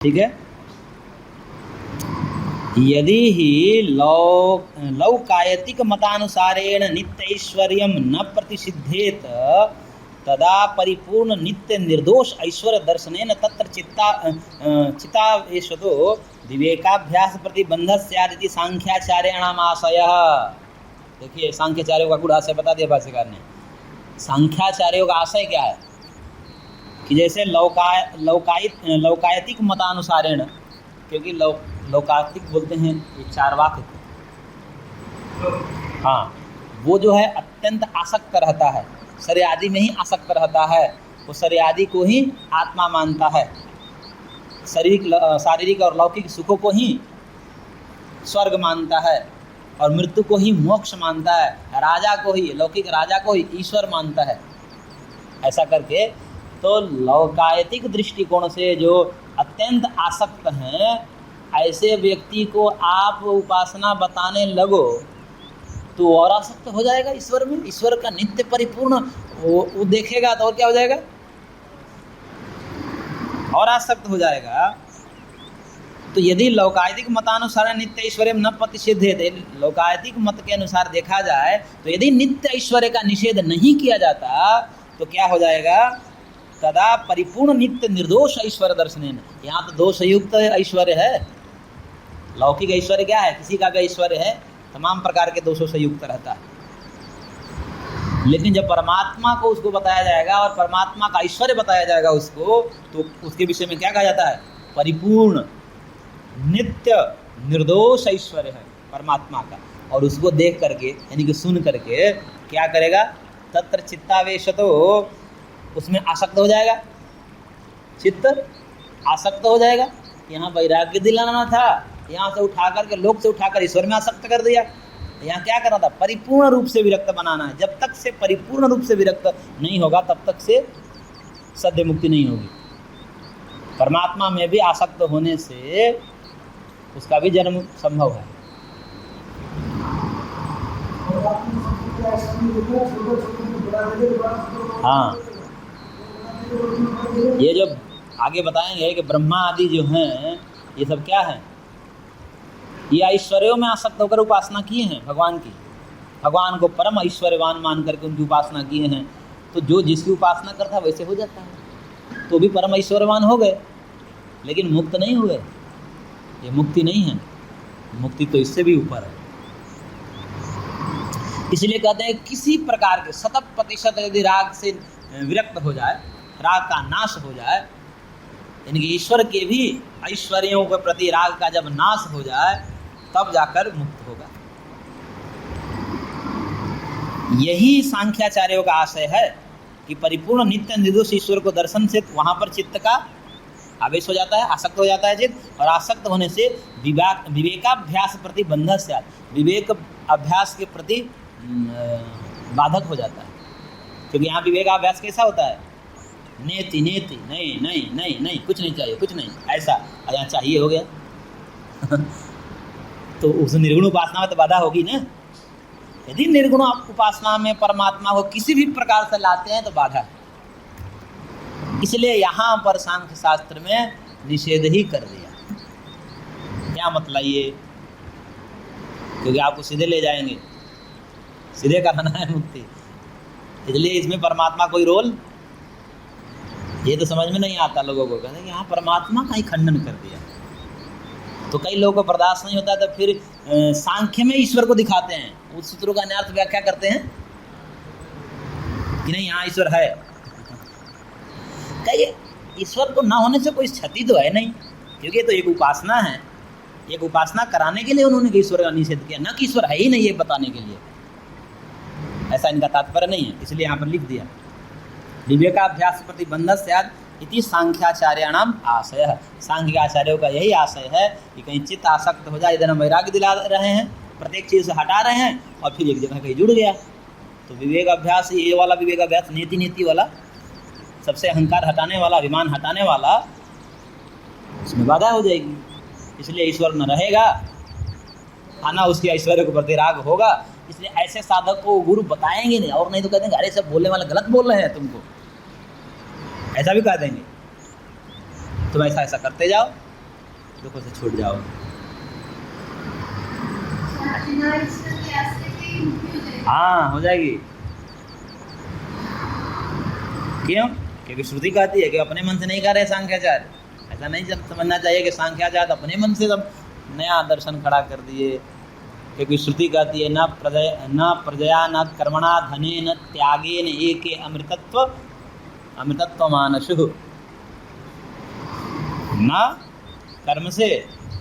ठीक है। यदि ही लौकायतिक मतानुसारेण नित्यैश्वर्यं न प्रतिषिद्धेत तदा परिपूर्ण नित्य निर्दोष ऐश्वर्य दर्शनेन तत्र चित्तावेशतो विवेकाभ्यास प्रतिबंध स्यादिति सांख्याचार्याणाम आशयः। देखिए सांख्याचार्यों का गुण आशय बता दिया भाष्यकार ने। सांख्याचार्यों का आशय क्या है कि जैसे लौकायतिक मतानुसारेण, क्योंकि लौकायतिक बोलते हैं ये चारवाक थे, हाँ, वो जो है अत्यंत आसक्त रहता है, शरीर आदि में ही आसक्त रहता है, वो शरीर आदि को ही आत्मा मानता है, शारीरिक और लौकिक सुखों को ही स्वर्ग मानता है और मृत्यु को ही मोक्ष मानता है, राजा को ही, लौकिक राजा को ही ईश्वर मानता है। ऐसा करके तो लौकायतिक दृष्टिकोण से जो अत्यंत आसक्त हैं, ऐसे व्यक्ति को आप उपासना बताने लगो तो और आसक्त हो जाएगा ईश्वर में। ईश्वर का नित्य परिपूर्ण वो देखेगा तो और क्या हो जाएगा, और आसक्त हो जाएगा। तो यदि लौकायतिक मतानुसार नित्य ऐश्वर्य न प्रतिषिद्धेत, लौकायतिक मत के अनुसार देखा जाए तो यदि नित्य ऐश्वर्य का निषेध नहीं किया जाता तो क्या हो जाएगा, तदा परिपूर्ण नित्य निर्दोष ऐश्वर्य दर्शनेन। यहाँ तो दोषयुक्त ऐश्वर्य है। लौकिक ऐश्वर्य क्या है, किसी का भी ऐश्वर्य है तमाम प्रकार के दोषों से युक्त रहता है, लेकिन जब परमात्मा को उसको बताया जाएगा और परमात्मा का ऐश्वर्य बताया जाएगा उसको, तो उसके विषय में क्या कहा जाता है, परिपूर्ण नित्य निर्दोष ऐश्वर्य है परमात्मा का। और उसको देख करके यानी कि सुन करके क्या करेगा, तत्र चित्तावेशतो, उसमें आसक्त हो जाएगा, चित्त आसक्त हो जाएगा। यहाँ वैराग्य दिलाना था, यहाँ से उठा करके लोक से उठाकर ईश्वर में आसक्त कर दिया। यहाँ क्या करना था, परिपूर्ण रूप से विरक्त बनाना है। जब तक से परिपूर्ण रूप से विरक्त नहीं होगा तब तक से सद्य मुक्ति नहीं होगी। परमात्मा में भी आसक्त होने से उसका भी जन्म संभव है। हाँ, ये जो आगे बताएंगे कि ब्रह्मा आदि जो हैं ये सब क्या है, ये ऐश्वर्यों में आसक्त होकर उपासना किए हैं भगवान की, भगवान को परम ऐश्वर्यवान मान करके उनकी उपासना किए हैं। तो जो जिसकी उपासना करता है वैसे हो जाता है, तो भी परम ऐश्वर्यवान हो गए, लेकिन मुक्त नहीं हुए। ये मुक्ति नहीं है, मुक्ति तो इससे भी ऊपर है। इसलिए कहते हैं किसी प्रकार के 100% यदि राग से विरक्त हो जाए, राग का नाश हो जाए, यानी कि ईश्वर के भी ऐश्वर्यों के प्रति राग का जब नाश हो जाए तब जाकर मुक्त होगा। यही सांख्याचार्यों का आशय है कि परिपूर्ण नित्य निर्दोष ईश्वर को दर्शन से वहाँ पर चित्त का आवेश हो जाता है, आसक्त हो जाता है चित्त, और आसक्त होने से विवेकाभ्यास प्रति बंधन से विवेक अभ्यास के प्रति बाधक हो जाता है। क्योंकि यहाँ विवेकाभ्यास कैसा होता है, नेति नेति, नहीं नहीं नहीं नहीं, कुछ नहीं चाहिए, कुछ नहीं, ऐसा यहाँ चाहिए हो गया तो उस निर्गुण उपासना में तो बाधा होगी ना। यदि निर्गुण उपासना में परमात्मा को किसी भी प्रकार से लाते हैं तो बाधा है। इसलिए यहाँ पर सांख्य शास्त्र में निषेध ही कर दिया। क्या मतलब ये, क्योंकि आपको सीधे ले जाएंगे, सीधे कराना है मुक्ति, इसलिए इसमें परमात्मा कोई रोल, ये तो समझ में नहीं आता लोगों को। कहते हैं कि यहाँ परमात्मा का ही खंडन कर दिया, तो कई लोगों को बर्दाश्त नहीं होता, तो फिर सांख्य में ईश्वर को दिखाते हैं, उस सूत्रों का अन्यर्थ व्याख्या करते हैं कि नहीं यहाँ ईश्वर है। कहिए ईश्वर को ना होने से कोई क्षति तो है नहीं, क्योंकि ये तो एक उपासना है, एक उपासना कराने के लिए उन्होंने ईश्वर का निषेध किया, न कि ईश्वर है ही नहीं ये बताने के लिए। ऐसा इनका तात्पर्य नहीं है, इसलिए यहाँ पर लिख दिया विवेकाभ्यास प्रतिबंध स्यात् इति सांख्याचार्याणाम आशय। सांख्य आचार्यों का यही आशय है कि कहीं चित्त आसक्त हो जाए, इधर हम वैराग्य दिला रहे हैं, प्रत्येक चीज़ से हटा रहे हैं और फिर एक जगह कहीं जुड़ गया, तो विवेक अभ्यास, ये वाला विवेक अभ्यास नीति नीति वाला, सबसे अहंकार हटाने वाला, अभिमान हटाने वाला, उसमें बाधा हो जाएगी। इसलिए ईश्वर न रहेगा, आना उसके ऐश्वर्य को प्रति राग होगा। इसलिए ऐसे साधक को गुरु बताएंगे नहीं, और नहीं तो कहते हैं अरे सब बोलने वाले गलत बोल रहे हैं तुमको, ऐसा भी कह देंगे। तुम ऐसा ऐसा करते जाओ, दुखों से छूट जाओ। हाँ, हो जाएगी। क्यों? क्योंकि श्रुति कहती है कि अपने मन से नहीं कर रहे सांख्याचार्य। ऐसा नहीं समझना चाहिए कि सांख्याचार्य अपने मन से सब नया दर्शन खड़ा कर दिए, क्योंकि श्रुति कहती है न प्रजया न कर्मणा धने न त्यागे न एके अमृतत्व मानसु। न कर्म से,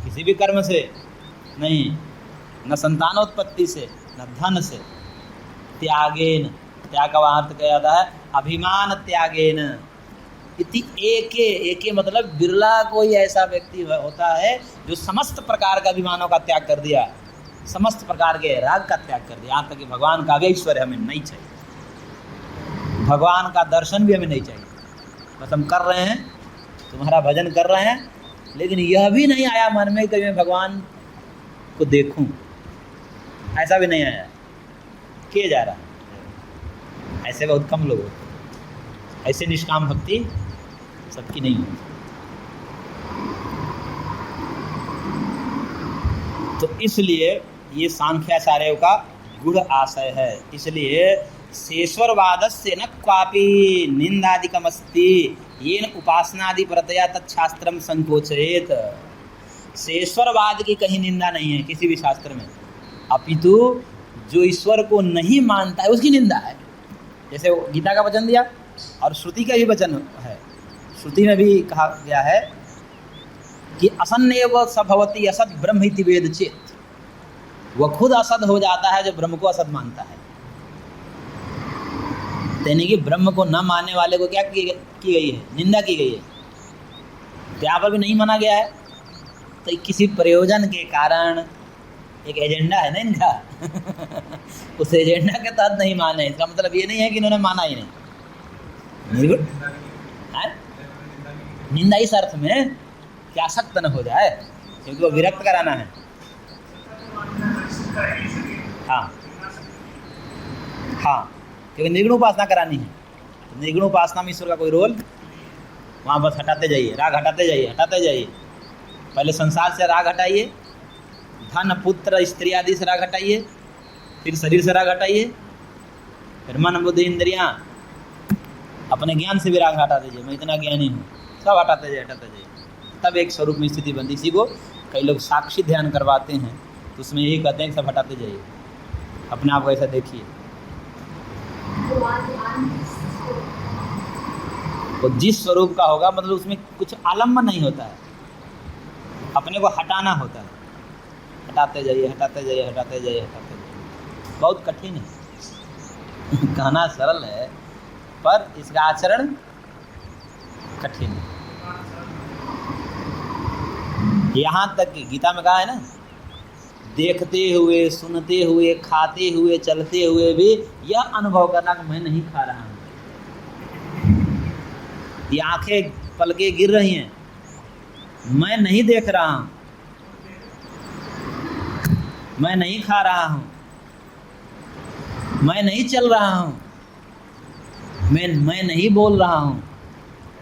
किसी भी कर्म से नहीं, न संतानोत्पत्ति से, न धन से, त्यागेन, त्याग का अर्थ क्या जाता है? अभिमान त्यागेन इति एके। एके मतलब बिरला कोई ऐसा व्यक्ति होता है जो समस्त प्रकार का अभिमानों का त्याग कर दिया, समस्त प्रकार के राग का त्याग कर दिया। यहाँ तक कि भगवान का भी ऐश्वर्य हमें नहीं चाहिए, भगवान का दर्शन भी हमें नहीं चाहिए। बस हम कर रहे हैं, तुम्हारा भजन कर रहे हैं, लेकिन यह भी नहीं आया मन में कि मैं भगवान को देखूं, ऐसा भी नहीं आया। किए जा रहा है, ऐसे बहुत कम लोग होते हैं। ऐसे निष्काम भक्ति सबकी नहीं होती। तो इसलिए ये सांख्याचार्यों का गुढ़ आशय है। इसलिए शेषवरवादस्य न क्वापि निंदादिकमस्ति येन उपासनादि परतया तत्शास्त्रम संकोचयेत। शेषवरवाद की कहीं निंदा नहीं है किसी भी शास्त्र में, अपितु जो ईश्वर को नहीं मानता है उसकी निंदा है। जैसे गीता का वचन दिया और श्रुति का भी वचन है। श्रुति में भी कहा गया है कि असन्नेव स भवति असद ब्रह्म इति वेद चेत। वह खुद असद हो जाता है जो ब्रह्म को असद मानता है। यानी कि ब्रह्म को न मानने वाले को क्या की गई है? निंदा की गई है। तो यहाँ पर भी नहीं माना गया है, तो किसी प्रयोजन के कारण, एक एजेंडा है ना इनका उस एजेंडा के तहत नहीं माने। इसका मतलब ये नहीं है कि इन्होंने माना ही नहीं। गुड है निंदा इस अर्थ में कि आसक्त न हो जाए, क्योंकि वो विरक्त कराना है। हाँ हाँ, क्योंकि निर्गुण उपासना करानी है। तो निर्गुण उपासना में ईश्वर का कोई रोल, वहाँ बस हटाते जाइए, राग हटाते जाइए, हटाते जाइए। पहले संसार से राग हटाइए, धन पुत्र स्त्री आदि से राग हटाइए, फिर शरीर से राग हटाइए, फिर मन बुद्धि इंद्रियां, अपने ज्ञान से भी राग हटा दीजिए। मैं इतना ज्ञानी हूँ, सब हटाते जाइए, हटाते जाइए, तब एक स्वरूप में स्थिति बनती। इसी को कई लोग साक्षी ध्यान करवाते हैं, तो उसमें यही कहते हैं कि सब हटाते जाइए, अपने आप को ऐसा देखिए। तो जिस स्वरूप का होगा, मतलब उसमें कुछ आलम्बन नहीं होता है, अपने को हटाना होता है। हटाते जाइए, हटाते जाइए, हटाते जाइए, हटाते जाइए। बहुत कठिन है कहना सरल है, पर इसका आचरण कठिन है। यहाँ तक कि गीता में कहा है ना, देखते हुए, सुनते हुए, खाते हुए, चलते हुए भी यह अनुभव करना कि मैं नहीं खा रहा हूँ। ये आंखें पलके गिर रही हैं, मैं नहीं देख रहा हूँ, मैं नहीं खा रहा हूँ, मैं नहीं चल रहा हूँ, मैं नहीं बोल रहा हूँ।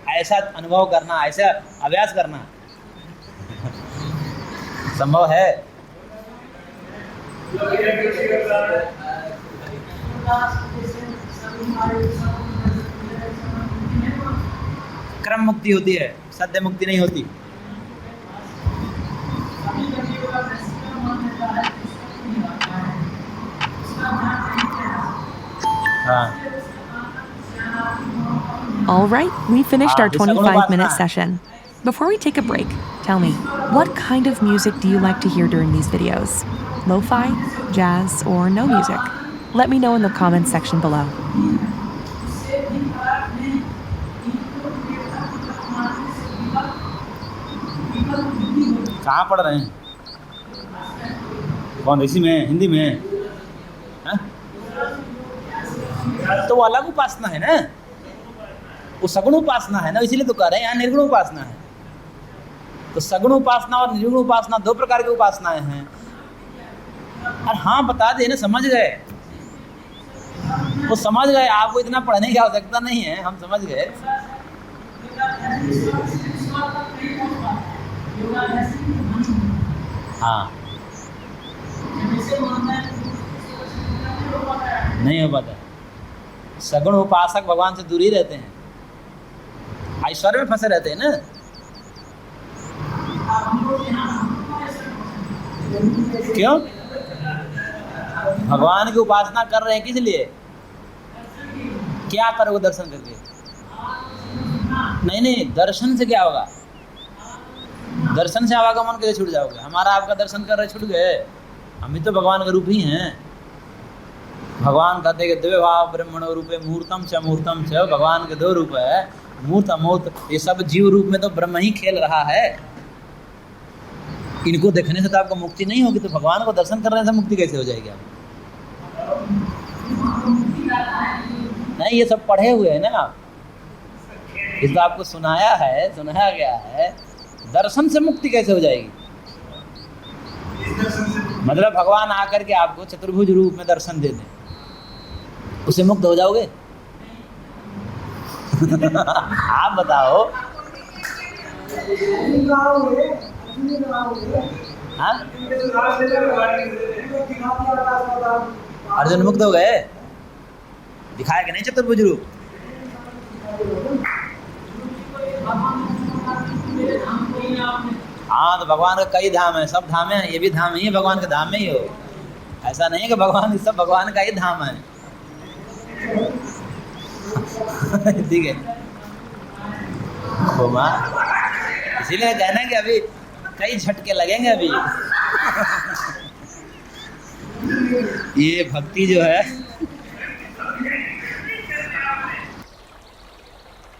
ऐसा अनुभव करना, ऐसा अभ्यास करना संभव है? क्रम मुक्ति होती है, सद्य मुक्ति नहीं होती। All right, we finished our 25-minute session. Before we take a break, tell me, what kind of music do you like to hear during these videos? Lo-fi, jazz, or no music? Let me know in the comments section below. कहाँ पढ़ रहे हैं? कौन, इसी में, हिंदी में? हाँ? तो वो अलग उपासना है ना, वो सगुण उपासना है ना, इसीलिए तो कह रहे हैं यहाँ निर्गुण उपासना है। तो सगुण उपासना और निर्गुण उपासना दो प्रकार की उपासनाएं हैं। और हाँ, बता दे ना, समझ गए, वो समझ गए, आपको इतना पढ़ने की आवश्यकता नहीं है, हम समझ गए। हाँ, नहीं हो पाता। सगुण उपासक भगवान से दूर ही रहते हैं, ऐश्वर्य में फंसे रहते हैं ना। क्यों? भगवान की उपासना कर रहे हैं किस लिए? क्या करोगे दर्शन करके? नहीं, दर्शन से क्या होगा? दर्शन से आवागमन कैसे छूट जाओगे? हमारा आपका दर्शन कर रहे छूट गए? हम भी तो भगवान का रूप ही हैं। भगवान कहते हैं दिव्य भाव ब्रह्मणो रूपे मूर्तम च मूर्तम च। भगवान के दो रूप है, मूर्त अमूर्त। ये सब जीव रूप में तो ब्रह्म ही खेल रहा है। इनको देखने से तो आपको मुक्ति नहीं होगी, तो भगवान को दर्शन करने से मुक्ति कैसे हो जाएगी आप? नहीं, ये सब पढ़े हुए हैं ना आप, इसलिए आपको सुनाया गया है। दर्शन से मुक्ति कैसे हो जाएगी? मतलब भगवान आकर के आपको चतुर्भुज रूप में दर्शन दे दें, उससे मुक्त हो जाओगे? आप बताओ। हाँ? अर्जुन मुक्त हो गए? दिखाया कि नहीं चतुर्भुज रूप? हाँ, तो भगवान का कई धाम है, सब धाम है, ये भी धाम ही है, भगवान के धाम में ही हो। ऐसा नहीं है कि भगवान सब भगवान का ही धाम है। ठीक है, इसीलिए कहना कि अभी कई झटके लगेंगे अभी। ये भक्ति जो है